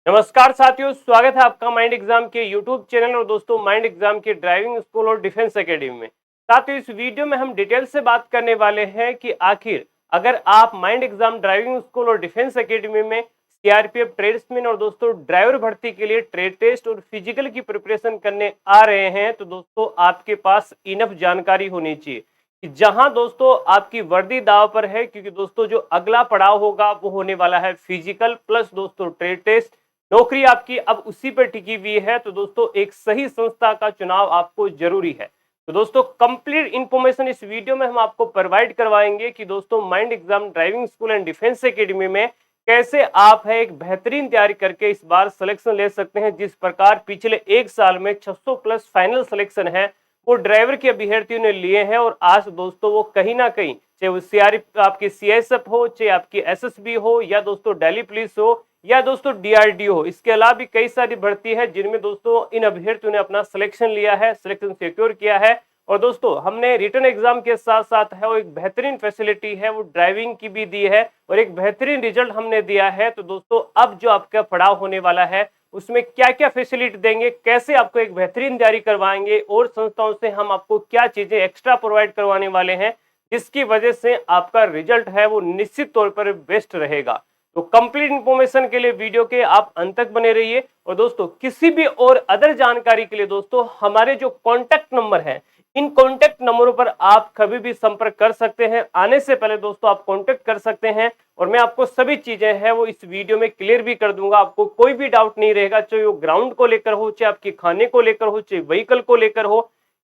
नमस्कार साथियों, स्वागत है आपका माइंड एग्जाम के यूट्यूब चैनल और दोस्तों माइंड एग्जाम के ड्राइविंग स्कूल और डिफेंस एकेडमी में। साथियों, इस वीडियो में हम डिटेल से बात करने वाले हैं कि आखिर अगर आप माइंड एग्जाम ड्राइविंग स्कूल और डिफेंस एकेडमी में सीआरपीएफ ट्रेड्समैन और दोस्तों ड्राइवर भर्ती के लिए ट्रेड टेस्ट और फिजिकल की प्रिपरेशन करने आ रहे हैं, तो दोस्तों आपके पास इनफ जानकारी होनी चाहिए कि जहां दोस्तों आपकी वर्दी दाव पर है, क्योंकि दोस्तों जो अगला पड़ाव होगा वो होने वाला है फिजिकल प्लस दोस्तों ट्रेड टेस्ट। नौकरी आपकी अब उसी पर टिकी हुई है, तो दोस्तों एक सही संस्था का चुनाव आपको जरूरी है। तो दोस्तों कंप्लीट इंफॉर्मेशन इस वीडियो में हम आपको प्रोवाइड करवाएंगे कि दोस्तों mind exam driving school and defence academy में कैसे आप है एक बेहतरीन तैयारी करके इस बार सिलेक्शन ले सकते हैं। जिस प्रकार पिछले एक साल में 600 प्लस फाइनल सिलेक्शन है वो ड्राइवर के अभ्यर्थियों ने लिए हैं, और आज दोस्तों वो कहीं ना कहीं, चाहे वो सीआरपीएफ आपकी सीएसएफ हो, चाहे आपकी एसएसबी हो, या दोस्तों दिल्ली पुलिस हो, या दोस्तों डीआरडीओ हो, इसके अलावा भी कई सारी भर्ती है जिनमें दोस्तों इन अभ्यर्थियों ने अपना सिलेक्शन लिया है, सिलेक्शन सिक्योर किया है। और दोस्तों हमने रिटन एग्जाम के साथ साथ है वो एक बेहतरीन फैसिलिटी है वो ड्राइविंग की भी दी है, और एक बेहतरीन रिजल्ट हमने दिया है। तो दोस्तों अब जो आपका पड़ाव होने वाला है उसमें क्या क्या फैसिलिटी देंगे, कैसे आपको एक बेहतरीन तैयारी करवाएंगे, और संस्थाओं से हम आपको क्या चीजें एक्स्ट्रा प्रोवाइड करवाने वाले हैं जिसकी वजह से आपका रिजल्ट है वो निश्चित तौर पर बेस्ट रहेगा। तो कंप्लीट इंफॉर्मेशन के लिए वीडियो के आप अंत तक बने रहिए। और दोस्तों किसी भी और अदर जानकारी के लिए दोस्तों हमारे जो कॉन्टैक्ट नंबर है, इन कॉन्टैक्ट नंबरों पर आप कभी भी संपर्क कर सकते हैं। आने से पहले दोस्तों आप कॉन्टैक्ट कर सकते हैं, और मैं आपको सभी चीजें हैं वो इस वीडियो में क्लियर भी कर दूंगा। आपको कोई भी डाउट नहीं रहेगा, चाहे वो ग्राउंड को लेकर हो, चाहे आपके खाने को लेकर हो, चाहे व्हीकल को लेकर हो,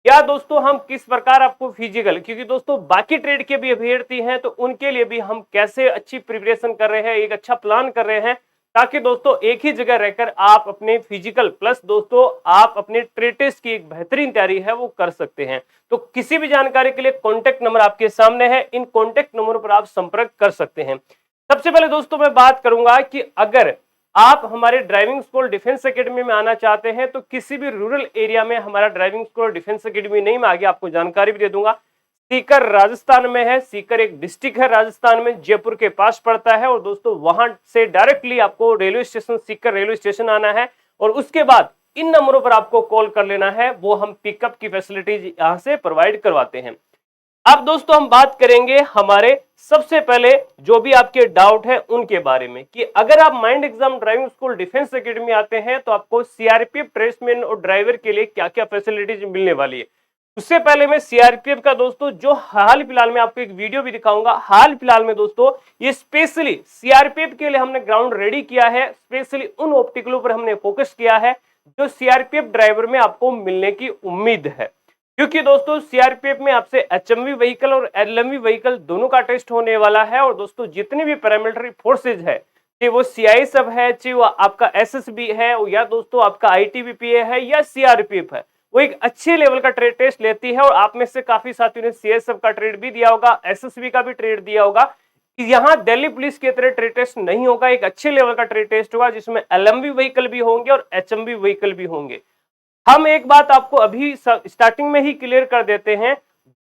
या दोस्तों हम किस प्रकार आपको फिजिकल, क्योंकि दोस्तों बाकी ट्रेड के भी अभ्यर्थी हैं तो उनके लिए भी हम कैसे अच्छी प्रिपरेशन कर रहे हैं, एक अच्छा प्लान कर रहे हैं, ताकि दोस्तों एक ही जगह रहकर आप अपने फिजिकल प्लस दोस्तों आप अपने ट्रेड टेस्ट की एक बेहतरीन तैयारी है वो कर सकते हैं। तो किसी भी जानकारी के लिए कॉन्टैक्ट नंबर आपके सामने है, इन कॉन्टैक्ट नंबर पर आप संपर्क कर सकते हैं। सबसे पहले दोस्तों मैं बात करूंगा कि अगर आप हमारे ड्राइविंग स्कूल डिफेंस एकेडमी में आना चाहते हैं तो किसी भी रूरल एरिया में हमारा ड्राइविंग स्कूल डिफेंस एकेडमी नहीं, मैं आगे आपको जानकारी भी दे दूंगा। सीकर राजस्थान में है, सीकर एक डिस्ट्रिक्ट है राजस्थान में, जयपुर के पास पड़ता है, और दोस्तों वहां से डायरेक्टली आपको railway station Sikar railway station आना है, और उसके बाद इन नंबरों पर आपको कॉल कर लेना है, वो हम पिकअप की फैसिलिटीज यहां से प्रोवाइड करवाते हैं। अब दोस्तों हम बात करेंगे हमारे सबसे पहले जो भी आपके डाउट है उनके बारे में, कि अगर आप mind exam driving school defence academy आते हैं तो आपको सीआरपीएफ ट्रेड्समैन और ड्राइवर के लिए क्या क्या फैसिलिटीज मिलने वाली है। उससे पहले मैं सीआरपीएफ का दोस्तों जो हाल फिलहाल में आपको एक वीडियो भी दिखाऊंगा। हाल फिलहाल में दोस्तों ये स्पेशली सीआरपीएफ के लिए हमने ग्राउंड रेडी किया है, स्पेशली उन ऑप्टिकलों पर हमने फोकस किया है जो सीआरपीएफ ड्राइवर में आपको मिलने की उम्मीद है, क्योंकि दोस्तों सीआरपीएफ में आपसे एचएमवी व्हीकल और एलएमवी व्हीकल दोनों का टेस्ट होने वाला है। और दोस्तों जितनी भी पैरामिलिट्री फोर्सेज है, चाहे वो सीआईएसएफ है, चाहे वो आपका एसएसबी है, या दोस्तों आपका आईटीबीपी है, या सीआरपीएफ है, वो एक अच्छे लेवल का ट्रेड टेस्ट लेती है। और आप में से काफी साथियों ने सीएसएफ का ट्रेड भी दिया होगा, एसएसबी का भी ट्रेड दिया होगा। कि यहाँ दिल्ली पुलिस की तरह ट्रेड टेस्ट नहीं होगा, एक अच्छे लेवल का ट्रेड टेस्ट होगा जिसमें एलएमवी व्हीकल भी होंगे और एचएमवी व्हीकल भी होंगे। हम एक बात आपको अभी स्टार्टिंग में ही क्लियर कर देते हैं,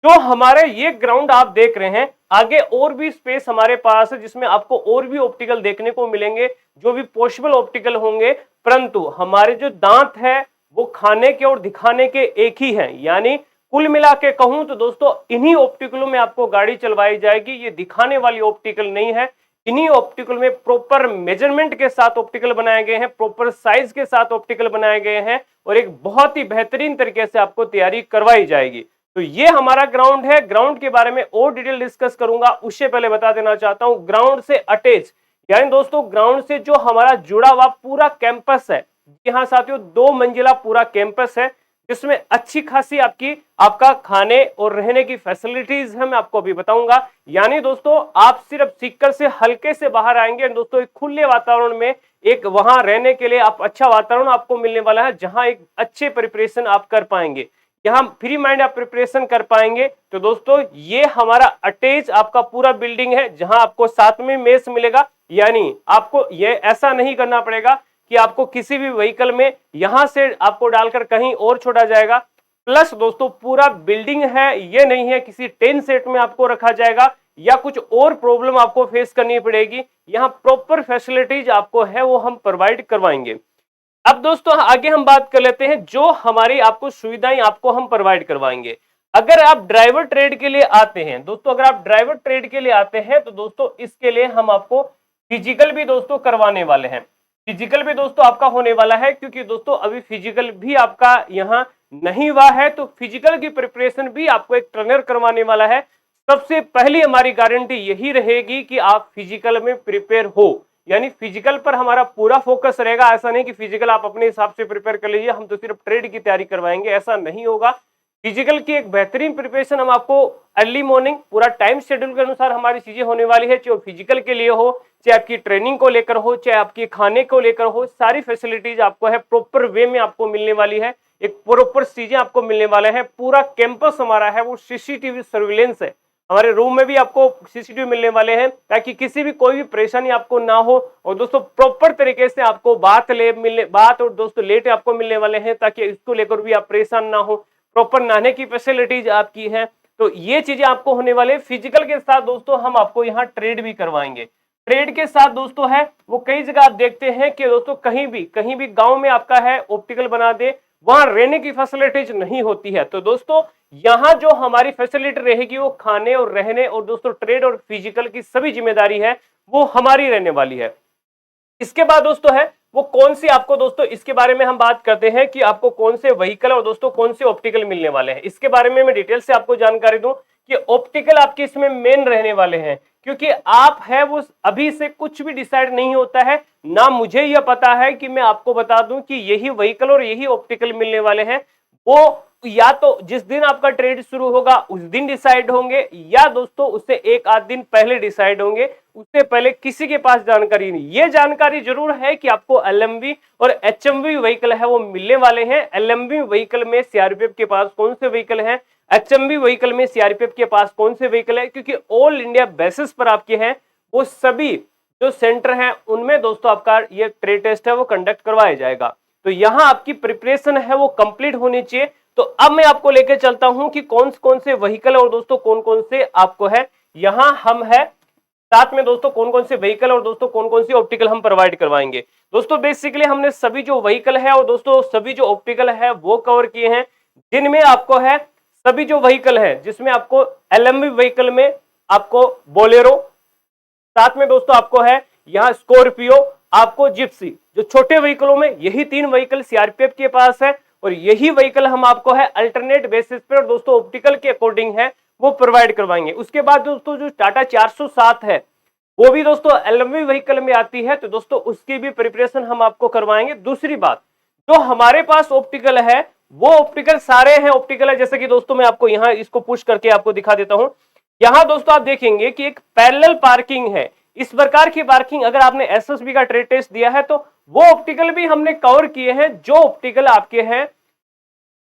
जो हमारे ये ग्राउंड आप देख रहे हैं, आगे और भी स्पेस हमारे पास है जिसमें आपको और भी ऑप्टिकल देखने को मिलेंगे, जो भी पॉसिबल ऑप्टिकल होंगे, परंतु हमारे जो दांत है वो खाने के और दिखाने के एक ही हैं। यानी कुल मिला के कहूं तो दोस्तों इन्हीं ऑप्टिकलों में आपको गाड़ी चलवाई जाएगी, ये दिखाने वाली ऑप्टिकल नहीं है। इन्हीं ऑप्टिकल में प्रॉपर मेजरमेंट के साथ ऑप्टिकल बनाए गए हैं, प्रॉपर साइज के साथ ऑप्टिकल बनाए गए हैं, और एक बहुत ही बेहतरीन तरीके से आपको तैयारी करवाई जाएगी। तो ये हमारा ग्राउंड है। ग्राउंड के बारे में और डिटेल डिस्कस करूंगा, उससे पहले बता देना चाहता हूं ग्राउंड से अटैच, यानी दोस्तों ग्राउंड से जो हमारा जुड़ा हुआ पूरा कैंपस है, यहाँ साथियों 2 मंजिला पूरा कैंपस है जिसमें अच्छी खासी आपका खाने और रहने की फैसिलिटीज है, मैं आपको अभी बताऊंगा। यानी दोस्तों आप सिर्फ सीकर से हल्के से बाहर आएंगे दोस्तों, एक खुले वातावरण में एक वहां रहने के लिए आप अच्छा वातावरण आपको मिलने वाला है, जहां एक अच्छे प्रिपरेशन आप कर पाएंगे, यहाँ फ्री माइंड आप प्रिपरेशन कर पाएंगे। तो दोस्तों ये हमारा अटैच आपका पूरा बिल्डिंग है, जहां आपको साथ में मेस मिलेगा। यानी आपको ये ऐसा नहीं करना पड़ेगा कि आपको किसी भी व्हीकल में यहां से आपको डालकर कहीं और छोड़ा जाएगा। प्लस दोस्तों पूरा बिल्डिंग है, ये नहीं है किसी टेंट सेट में आपको रखा जाएगा, या कुछ और प्रॉब्लम आपको फेस करनी पड़ेगी, यहाँ प्रॉपर फैसिलिटीज आपको है वो हम प्रोवाइड करवाएंगे। अब दोस्तों आगे हम बात कर लेते हैं जो हमारी आपको सुविधाएं आपको हम प्रोवाइड करवाएंगे। अगर आप ड्राइवर ट्रेड के लिए आते हैं दोस्तों, अगर आप ड्राइवर ट्रेड के लिए आते हैं तो दोस्तों इसके लिए हम आपको फिजिकल भी दोस्तों करवाने वाले हैं। फिजिकल भी दोस्तों आपका होने वाला है, क्योंकि दोस्तों अभी फिजिकल भी आपका यहाँ नहीं हुआ है, तो फिजिकल की प्रिपरेशन भी आपको एक ट्रेनर करवाने वाला है। सबसे पहली हमारी गारंटी यही रहेगी कि आप फिजिकल में प्रिपेयर हो, यानी फिजिकल पर हमारा पूरा फोकस रहेगा। ऐसा नहीं कि फिजिकल आप अपने हिसाब से प्रिपेयर कर लीजिए, हम तो सिर्फ ट्रेड की तैयारी करवाएंगे, ऐसा नहीं होगा। फिजिकल की एक बेहतरीन प्रिपरेशन हम आपको अर्ली मॉर्निंग पूरा टाइम शेड्यूल के अनुसार हमारी चीजें होने वाली है, चाहे फिजिकल के लिए हो, चाहे आपकी ट्रेनिंग को लेकर हो, चाहे आपके खाने को लेकर हो, सारी फैसिलिटीज आपको है प्रॉपर वे में आपको मिलने वाली है, एक प्रॉपर चीजें आपको मिलने वाले हैं। पूरा कैंपस हमारा है वो सीसीटीवी सर्विलेंस है, हमारे रूम में भी आपको सीसीटीवी मिलने वाले हैं, ताकि किसी भी कोई भी परेशानी आपको ना हो। और दोस्तों प्रॉपर तरीके से आपको बात और दोस्तों लेट आपको मिलने वाले हैं, ताकि इसको लेकर भी आप परेशान ना हो। प्रॉपर नहाने की फैसिलिटीज आपकी है, तो ये चीजें आपको होने वाले। फिजिकल के साथ दोस्तों हम आपको यहाँ ट्रेड भी करवाएंगे। ट्रेड के साथ दोस्तों है वो कई जगह आप देखते हैं कि दोस्तों कहीं भी गांव में आपका है ऑप्टिकल बना दे, वहां रहने की फैसिलिटीज नहीं होती है। तो दोस्तों यहाँ जो हमारी फैसिलिटी रहेगी वो खाने और रहने और दोस्तों ट्रेड और फिजिकल की सभी जिम्मेदारी है वो हमारी रहने वाली है। इसके बाद दोस्तों है वो कौन सी आपको दोस्तों इसके बारे में हम बात करते हैं कि आपको कौन से व्हीकल और दोस्तों कौन से ऑप्टिकल मिलने वाले हैं। इसके बारे में मैं डिटेल से आपको जानकारी दूं कि ऑप्टिकल आपके इसमें मेन रहने वाले हैं, क्योंकि आप है वो अभी से कुछ भी डिसाइड नहीं होता है ना, मुझे यह पता है कि मैं आपको बता दूं कि यही व्हीकल और यही ऑप्टिकल मिलने वाले हैं। वो या तो जिस दिन आपका ट्रेड शुरू होगा उस दिन डिसाइड होंगे, या दोस्तों उससे एक आध दिन पहले डिसाइड होंगे, उससे पहले किसी के पास जानकारी नहीं। ये जानकारी जरूर है कि आपको एलएमवी और एचएमवी व्हीकल है वो मिलने वाले हैं। एलएमवी व्हीकल में सीआरपीएफ के पास कौन से व्हीकल हैं, एचएमवी व्हीकल में सीआरपीएफ के पास कौन से व्हीकल है, क्योंकि ऑल इंडिया बेसिस पर आपके हैं वो सभी जो सेंटर हैं उनमें दोस्तों आपका ये ट्रेड टेस्ट है वो कंडक्ट करवाया जाएगा। तो यहाँ आपकी प्रिपरेशन है वो कंप्लीट होनी चाहिए। तो अब मैं आपको लेकर चलता हूं कि कौन से व्हीकल और दोस्तों कौन से आपको है यहां हम है साथ में दोस्तों कौन से व्हीकल और दोस्तों कौन सी ऑप्टिकल हम प्रोवाइड करवाएंगे। दोस्तों बेसिकली हमने सभी जो व्हीकल है और दोस्तों सभी जो ऑप्टिकल है वो कवर किए हैं, जिनमें आपको है सभी जो व्हीकल है जिसमें आपको एलएमवी व्हीकल में आपको बोलेरो, साथ में दोस्तों आपको है यहाँ स्कॉर्पियो, आपको जिप्सी, जो छोटे व्हीकलों में यही तीन व्हीकल सीआरपीएफ के पास है और यही व्हीकल हम आपको है अल्टरनेट बेसिस पे और दोस्तों ऑप्टिकल के अकॉर्डिंग है वो प्रोवाइड करवाएंगे। उसके बाद दोस्तों जो टाटा 407 है वो भी दोस्तों एलएमवी व्हीकल में आती है, तो दोस्तों उसकी भी प्रिपरेशन हम आपको करवाएंगे। दूसरी बात जो हमारे पास ऑप्टिकल है वो ऑप्टिकल सारे हैं ऑप्टिकल है, जैसे कि दोस्तों मैं आपको यहाँ इसको पुश करके आपको दिखा देता हूं। यहाँ दोस्तों आप देखेंगे कि एक पैरेलल पार्किंग है। इस प्रकार की पार्किंग अगर आपने एसएसबी का ट्रेड टेस्ट दिया है तो वो ऑप्टिकल भी हमने कवर किए हैं, जो ऑप्टिकल आपके हैं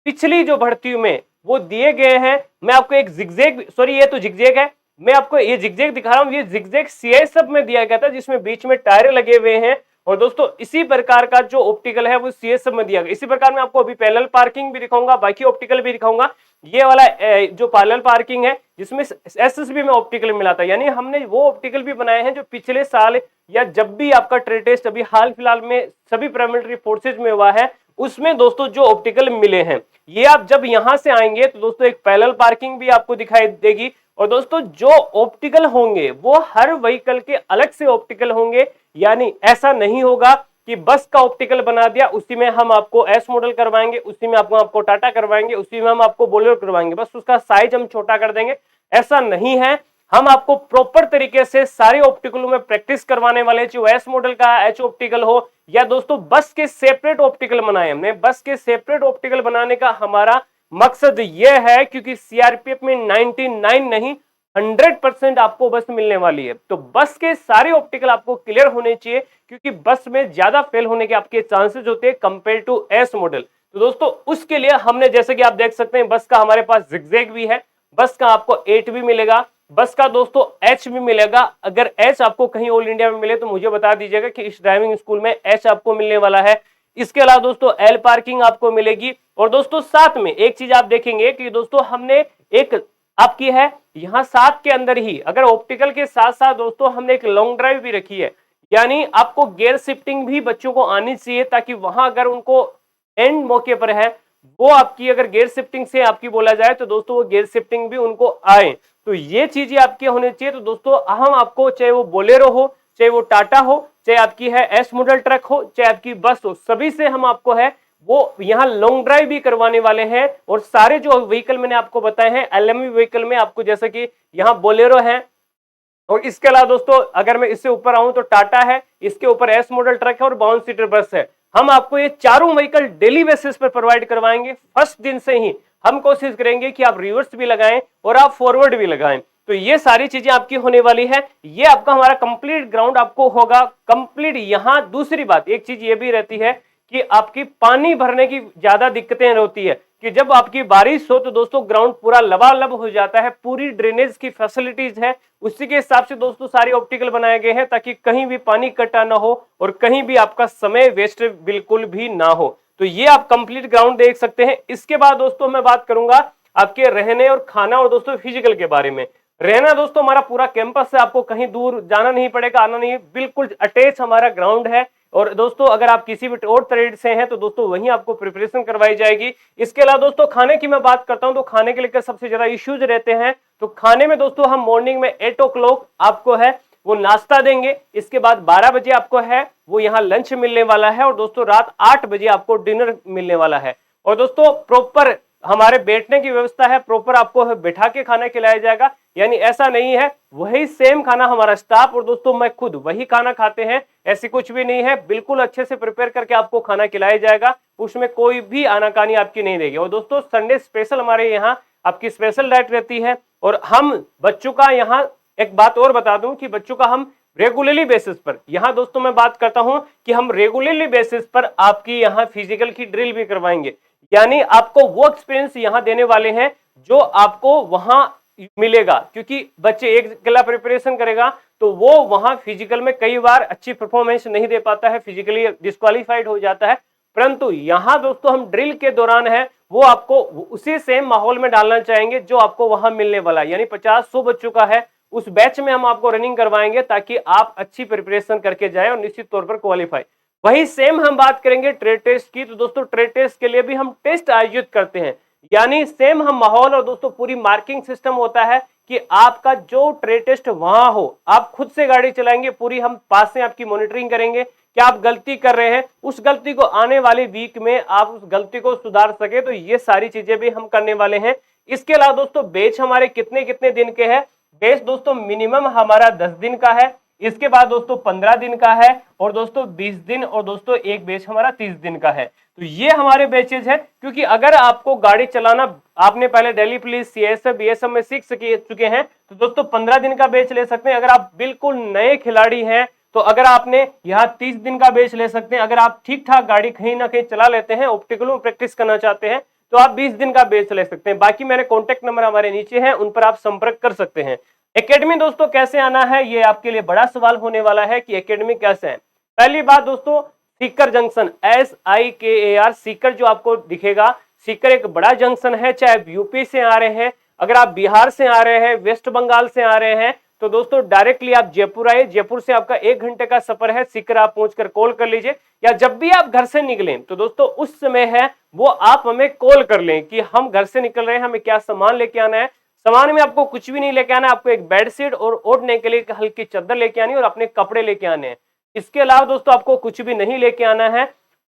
पिछली जो भर्तियों में वो दिए गए हैं। मैं आपको एक जिगजैग, सॉरी ये तो जिगजैग है, मैं आपको ये जिगजैग दिखा रहा हूं, ये जिगजैग सीएसएफ में दिया गया था जिसमें बीच में टायर लगे हुए हैं और दोस्तों इसी प्रकार का जो ऑप्टिकल है वो सीएसएफ में दिया गया। इसी प्रकार मैं आपको अभी पैरेलल पार्किंग भी दिखाऊंगा, बाकी ऑप्टिकल भी दिखाऊंगा। ये वाला जो पैरेलल पार्किंग है जिसमें एसएसबी में ऑप्टिकल मिला था, यानी हमने वो ऑप्टिकल भी बनाए हैं जो पिछले साल या जब भी आपका ट्रेड टेस्ट अभी हाल फिलहाल में सभी पैरामिलिट्री फोर्सेज में हुआ है उसमें दोस्तों जो ऑप्टिकल मिले हैं, ये आप जब यहां से आएंगे तो दोस्तों एक पैरेलल पार्किंग भी आपको दिखाई देगी। और दोस्तों जो ऑप्टिकल होंगे वो हर व्हीकल के अलग से ऑप्टिकल होंगे, यानी ऐसा नहीं होगा कि बस का ऑप्टिकल बना दिया उसी में हम आपको एस मॉडल करवाएंगे, उसी में आपको टाटा करवाएंगे, उसी में हम आपको बोलेरो करवाएंगे, बस उसका साइज हम छोटा कर देंगे। ऐसा नहीं है, हम आपको प्रॉपर तरीके से सारे ऑप्टिकलों में प्रैक्टिस करवाने वाले, चाहे एस मॉडल का एच ऑप्टिकल हो या दोस्तों बस के सेपरेट ऑप्टिकल बनाए हमने। बस के सेपरेट ऑप्टिकल बनाने का हमारा मकसद यह है क्योंकि सीआरपीएफ में 99 नहीं 100% आपको बस मिलने वाली है, तो बस के सारे ऑप्टिकल आपको क्लियर होने चाहिए क्योंकि बस में ज्यादा फेल होने के आपके चांसेस होते हैं कंपेयर टू एस मॉडल। तो दोस्तों उसके लिए हमने, जैसे कि आप देख सकते हैं, बस का हमारे पास जिगजैग भी है, बस का आपको 8 भी मिलेगा, बस का दोस्तों एच भी मिलेगा। अगर एच आपको कहीं ऑल इंडिया में मिले तो मुझे बता दीजिएगा कि इस ड्राइविंग स्कूल में एच आपको मिलने वाला है। इसके अलावा दोस्तों एल पार्किंग आपको मिलेगी। और दोस्तों साथ में एक चीज आप देखेंगे कि दोस्तों हमने एक आपकी है यहाँ 7 के अंदर ही। अगर ऑप्टिकल के साथ साथ दोस्तों हमने एक लॉन्ग ड्राइव भी रखी है, यानी आपको गियर शिफ्टिंग भी बच्चों को आनी चाहिए, ताकि वहां अगर उनको एंड मौके पर है वो आपकी अगर गियर शिफ्टिंग से आपकी बोला जाए तो दोस्तों वो गियर शिफ्टिंग भी उनको आए। तो ये चीजें आपकी होनी चाहिए। तो दोस्तों हम आपको, चाहे वो बोलेरो हो, चाहे वो टाटा हो, चाहे आपकी है एस मॉडल ट्रक हो, चाहे आपकी बस हो, सभी से हम आपको है वो यहाँ लॉन्ग ड्राइव भी करवाने वाले हैं। और सारे जो व्हीकल मैंने आपको बताए हैं एलएमवी व्हीकल में आपको, जैसे कि यहाँ बोलेरो है, और इसके अलावा दोस्तों अगर मैं इससे ऊपर आऊं तो टाटा है, इसके ऊपर एस मॉडल ट्रक है और 52 सीटर बस है। हम आपको ये चारों व्हीकल डेली बेसिस पर प्रोवाइड करवाएंगे। फर्स्ट दिन से ही हम कोशिश करेंगे कि आप रिवर्स भी लगाएं और आप फॉरवर्ड भी लगाएं। तो ये सारी चीजें आपकी होने वाली है। ये आपका हमारा कंप्लीट ग्राउंड आपको होगा कंप्लीट। यहाँ दूसरी बात एक चीज ये भी रहती है कि आपकी पानी भरने की ज्यादा दिक्कतें होती है कि जब आपकी बारिश हो तो दोस्तों ग्राउंड पूरा लबालब हो जाता है। पूरी ड्रेनेज की फैसिलिटीज है, उसी के हिसाब से दोस्तों सारे ऑप्टिकल बनाए गए हैं ताकि कहीं भी पानी इकट्ठा ना हो और कहीं भी आपका समय वेस्ट बिल्कुल भी ना हो। तो ये आप कंप्लीट ग्राउंड देख सकते हैं। इसके बाद दोस्तों मैं बात करूंगा आपके रहने और खाना और दोस्तों फिजिकल के बारे में। रहना दोस्तों हमारा पूरा कैंपस है, आपको कहीं दूर जाना नहीं पड़ेगा, आना नहीं, बिल्कुल अटैच हमारा ग्राउंड है। और दोस्तों अगर आप किसी भी और ट्रेड से हैं तो दोस्तों वहीं आपको प्रिपरेशन करवाई जाएगी। इसके अलावा दोस्तों खाने की मैं बात करता हूं तो खाने के लेकर सबसे ज्यादा इश्यूज रहते हैं। तो खाने में दोस्तों हम मॉर्निंग में 8 o'clock आपको है वो नाश्ता देंगे। इसके बाद 12 बजे आपको है वो यहाँ लंच मिलने वाला है, और दोस्तों रात 8 बजे आपको डिनर मिलने वाला है। और दोस्तों प्रॉपर हमारे बैठने की व्यवस्था है, प्रॉपर आपको बैठा के खाना खिलाया जाएगा। यानी ऐसा नहीं है वही सेम खाना हमारा स्टाफ और दोस्तों मैं खुद वही खाना खाते हैं, ऐसी कुछ भी नहीं है। बिल्कुल अच्छे से प्रिपेयर करके आपको खाना खिलाया जाएगा, उसमें कोई भी आनाकानी आपकी नहीं देगी। और दोस्तों संडे स्पेशल हमारे यहाँ आपकी स्पेशल डाइट रहती है। और हम बच्चों का यहाँ एक बात और बता दूं कि बच्चों का हम रेगुलरली बेसिस पर, यहाँ दोस्तों मैं बात करता हूं कि हम रेगुलरली बेसिस पर आपकी यहाँ फिजिकल की ड्रिल भी करवाएंगे। यानी आपको वो एक्सपीरियंस यहाँ देने वाले हैं जो आपको वहां मिलेगा, क्योंकि बच्चे एक अकेला प्रिपरेशन करेगा तो वो वहां फिजिकल में कई बार अच्छी परफॉर्मेंस नहीं दे पाता है, फिजिकली डिस्क्वालीफाइड हो जाता है। परंतु यहाँ दोस्तों हम ड्रिल के दौरान है वो आपको उसी सेम माहौल में डालना चाहेंगे जो आपको वहां मिलने वाला है। यानी 50-100 बच्चों का है उस बैच में हम आपको रनिंग करवाएंगे ताकि आप अच्छी प्रिपरेशन करके जाए और निश्चित तौर पर क्वालिफाई। वही सेम हम बात करेंगे ट्रेड टेस्ट की। तो दोस्तों ट्रेड टेस्ट के लिए भी हम टेस्ट आयोजित करते हैं, यानी सेम हम माहौल और दोस्तों पूरी मार्किंग सिस्टम होता है कि आपका जो ट्रेड टेस्ट वहां हो, आप खुद से गाड़ी चलाएंगे, पूरी हम पास से आपकी मॉनिटरिंग करेंगे कि आप गलती कर रहे हैं, उस गलती को आने वाले वीक में आप उस गलती को सुधार सके। तो ये सारी चीजें भी हम करने वाले हैं। इसके अलावा दोस्तों बैच हमारे कितने कितने दिन के हैं? बैच दोस्तों मिनिमम हमारा 10 दिन का है, इसके बाद दोस्तों 15 दिन का है, और दोस्तों 20 दिन, और दोस्तों एक बैच हमारा 30 दिन का है। तो ये हमारे बैचेज है, क्योंकि अगर आपको गाड़ी चलाना आपने पहले दिल्ली पुलिस, सीएसएफ, बीएसएफ में सीख चुके हैं तो दोस्तों 15 दिन का बैच ले सकते हैं। अगर आप बिल्कुल नए खिलाड़ी हैं तो अगर आपने यहाँ 30 दिन का बैच ले सकते हैं। अगर आप ठीक ठाक गाड़ी कहीं ना कहीं चला लेते हैं, ऑप्टिकल में प्रैक्टिस करना चाहते हैं, तो आप 20 दिन का बैच ले सकते हैं। बाकी मेरे कॉन्टेक्ट नंबर हमारे नीचे हैं, उन पर आप संपर्क कर सकते हैं। एकेडमी दोस्तों कैसे आना है, ये आपके लिए बड़ा सवाल होने वाला है कि एकेडमी कैसे है। पहली बात दोस्तों, सीकर जंक्शन, SIKAR सीकर जो आपको दिखेगा, सीकर एक बड़ा जंक्शन है। चाहे आप यूपी से आ रहे हैं, अगर आप बिहार से आ रहे हैं, वेस्ट बंगाल से आ रहे हैं, तो दोस्तों डायरेक्टली आप जयपुर आए। जयपुर से आपका 1 घंटे का सफर है, सीकर आप पहुंचकर कॉल कर लीजिए, या जब भी आप घर से निकलें तो दोस्तों उस समय है वो आप हमें कॉल कर लें कि हम घर से निकल रहे हैं, हमें क्या सामान लेके आना है। सामान में आपको कुछ भी नहीं लेके आना है, आपको एक बेडशीट और ओढ़ने के लिए एक हल्की चादर लेके आनी है और अपने कपड़े लेके आने हैं। इसके अलावा दोस्तों आपको कुछ भी नहीं लेके आना है।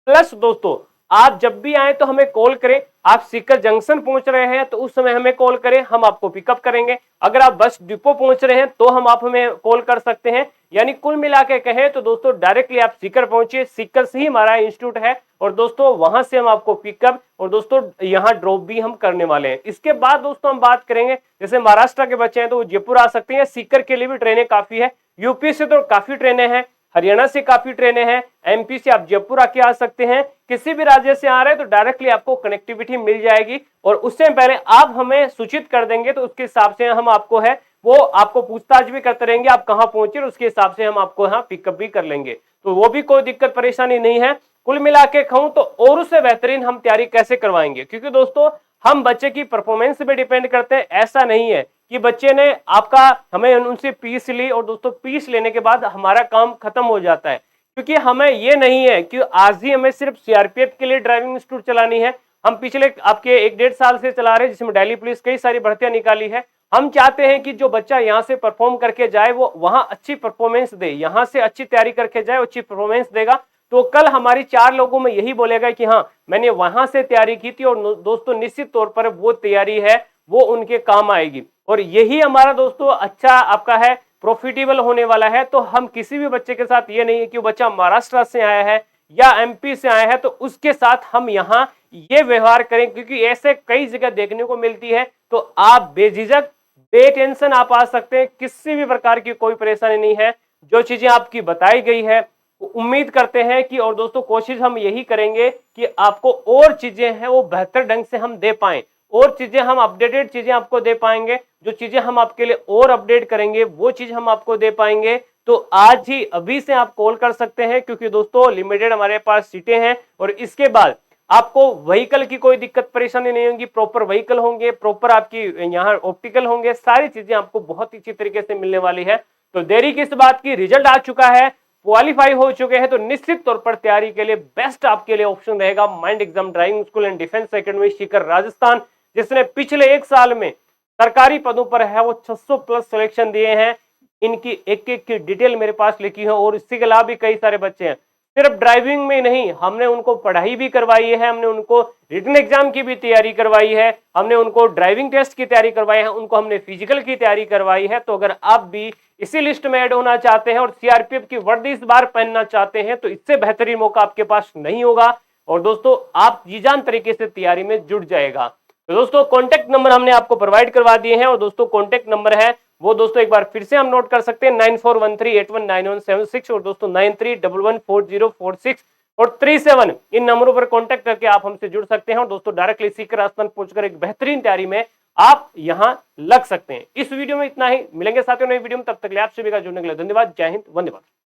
प्लस दोस्तों आप जब भी आए तो हमें कॉल करें। आप सीकर जंक्शन पहुंच रहे हैं तो उस समय हमें कॉल करें, हम आपको पिकअप करेंगे। अगर आप बस डिपो पहुंच रहे हैं तो हम आप हमें कॉल कर सकते हैं। यानी कुल मिला के कहें तो दोस्तों डायरेक्टली आप सीकर पहुंचिए, सीकर से ही हमारा इंस्टीट्यूट है, और दोस्तों वहां से हम आपको पिकअप और दोस्तों यहाँ ड्रॉप भी हम करने वाले हैं। इसके बाद दोस्तों हम बात करेंगे, जैसे महाराष्ट्र के बच्चे हैं तो वो जयपुर आ सकते हैं, सीकर के लिए भी ट्रेनें काफी है, यूपी से तो काफी ट्रेनें हैं, हरियाणा से काफी ट्रेनें हैं, एमपी से आप जयपुर आके आ सकते हैं। किसी भी राज्य से आ रहे हैं तो डायरेक्टली आपको कनेक्टिविटी मिल जाएगी, और उससे पहले आप हमें सूचित कर देंगे तो उसके हिसाब से हम आपको है वो आपको पूछताछ भी करते रहेंगे आप कहां पहुंचे, और उसके हिसाब से हम आपको यहाँ पिकअप भी कर लेंगे। तो वो भी कोई दिक्कत परेशानी नहीं है। कुल मिला के कहूं तो और उससे बेहतरीन हम तैयारी कैसे करवाएंगे, क्योंकि दोस्तों हम बच्चे की परफॉर्मेंस पे डिपेंड करते हैं। ऐसा नहीं है कि बच्चे ने आपका हमें उनसे फीस ली और दोस्तों फीस लेने के बाद हमारा काम खत्म हो जाता है, क्योंकि हमें ये नहीं है कि आज ही हमें सिर्फ सीआरपीएफ के लिए ड्राइविंग इंस्टीट्यूट चलानी है। हम पिछले आपके 1-1.5 साल से चला रहे हैं, जिसमें दिल्ली पुलिस कई सारी भर्तियां निकाली है। हम चाहते हैं कि जो बच्चा यहाँ से परफॉर्म करके जाए वो वहां अच्छी परफॉर्मेंस दे, यहाँ से अच्छी तैयारी करके जाए, अच्छी परफॉर्मेंस देगा तो कल हमारी 4 लोगों में यही बोलेगा कि हाँ मैंने वहां से तैयारी की थी। और दोस्तों निश्चित तौर पर वो तैयारी है वो उनके काम आएगी और यही हमारा दोस्तों अच्छा आपका है प्रॉफिटेबल होने वाला है। तो हम किसी भी बच्चे के साथ ये नहीं है कि वो बच्चा महाराष्ट्र से आया है या एमपी से आया है तो उसके साथ हम यहाँ ये व्यवहार करें, क्योंकि ऐसे कई जगह देखने को मिलती है। तो आप बेझिझक बेटेंशन आप आ सकते हैं, किसी भी प्रकार की कोई परेशानी नहीं है। जो चीजें आपकी बताई गई है उम्मीद करते हैं कि और दोस्तों कोशिश हम यही करेंगे कि आपको और चीजें हैं वो बेहतर ढंग से हम दे पाएं, और चीजें हम अपडेटेड चीजें आपको दे पाएंगे। जो चीजें हम आपके लिए और अपडेट करेंगे वो चीज हम आपको दे पाएंगे। तो आज ही अभी से आप कॉल कर सकते हैं, क्योंकि दोस्तों लिमिटेड हमारे पास सीटें हैं और इसके बाद आपको व्हीकल की कोई दिक्कत परेशानी नहीं होगी। प्रॉपर व्हीकल होंगे, प्रॉपर आपकी यहाँ ऑप्टिकल होंगे, सारी चीजें आपको बहुत ही अच्छी तरीके से मिलने वाली है। तो देरी किस बात की, रिजल्ट आ चुका है, क्वालिफाई हो चुके हैं, तो निश्चित तौर पर तैयारी के लिए बेस्ट आपके लिए ऑप्शन रहेगा mind exam driving school and defence academy Sikar Rajasthan, जिसने पिछले 1 साल में सरकारी पदों पर है वो 600 प्लस सिलेक्शन दिए हैं। इनकी एक एक की डिटेल मेरे पास लिखी है और इसके अलावा भी कई सारे बच्चे हैं। सिर्फ ड्राइविंग में नहीं, हमने उनको पढ़ाई भी करवाई है, हमने उनको रिटन एग्जाम की भी तैयारी करवाई है, हमने उनको ड्राइविंग टेस्ट की तैयारी करवाई है, उनको हमने फिजिकल की तैयारी करवाई है। तो अगर आप भी इसी लिस्ट में ऐड होना चाहते हैं और सीआरपीएफ की वर्दी इस बार पहनना चाहते हैं तो इससे बेहतरीन मौका आपके पास नहीं होगा और दोस्तों आप जी जान तरीके से तैयारी में जुट जाएगा। तो दोस्तों कॉन्टैक्ट नंबर हमने आपको प्रोवाइड करवा दिए हैं और दोस्तों कॉन्टैक्ट नंबर है वो दोस्तों एक बार फिर से हम नोट कर सकते हैं 9413819176 और दोस्तों 93114046 और 37 इन नंबरों पर कांटेक्ट करके आप हमसे जुड़ सकते हैं और दोस्तों डायरेक्टली सीकर राजस्थान पहुंचकर एक बेहतरीन तैयारी में आप यहां लग सकते हैं। इस वीडियो में इतना ही, मिलेंगे साथियों नई वीडियो में, तब तक के लिए आप सभी का जुड़ने के लिए धन्यवाद। जय हिंद, वंदे मातरम।